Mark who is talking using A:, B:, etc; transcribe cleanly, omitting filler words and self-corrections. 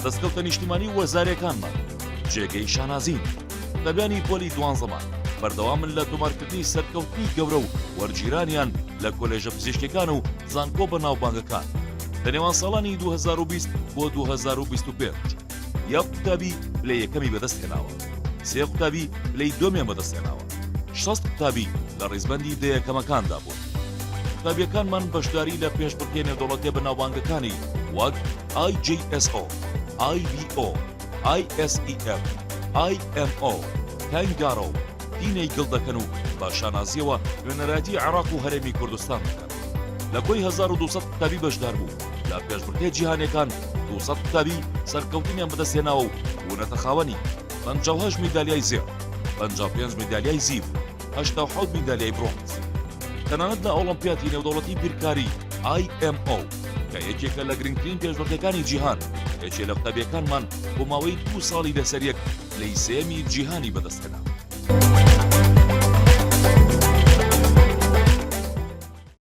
A: دەستکەوتە نیشتیمانی و وەزارەکانمان جێگەی شانازین دەبیانی پۆلی دوانزەمان بەردەوامن لە تۆمارکردنی سەرکەوتنی گەورە و وەرگیرانیان لە کۆلێژە پزیشکیەکان و زانکۆ بە ناوبانگەکان لە نێوان ساڵانی 2020 بۆ 2025 یەک قوتابی لە یەکەمی بەدەستهێناوە، سێ قوتابی لەی دۆمیان بەدەستهێناوە، 60 قوتابی لە ڕێزبەندی دەیەکەمەکاندا بوون. قوتابیەکانمان بەشداری لە پێشبڕکێ نێودەوڵەتیە بە ناوبانگەکانی وەک IJSO، IVO، ISEF، IMO، کانگارۆ و دینەی گڵ دەکەن و بە شانازیەوە نوێنەراتی عێراق و هەرێمی کوردستان دەکەن. لە کۆی 1200 قوتابی بەشدار بوو لە پێشبڕکێ جیهانیەکان 200 قوتابی سەرکەوتنیان بەدەستهێناوە و بوونەتە خاوەنی 58 میدالیای زێڕ، 55 میدالیای زیڤ، 87 میدالیای برۆنز. تەنانەت لە ئۆڵۆمپیاتی نێودەوڵەتی بیرکاری IMO کە یەکێکە لە گرنگترین پێشبڕکێکانی جیهان، یەکێ لە قوتابیەکانمان بۆ ماوەی 2 ساڵی لەسەر یەک لەی سێمی جیهانی بەدەستهێنا.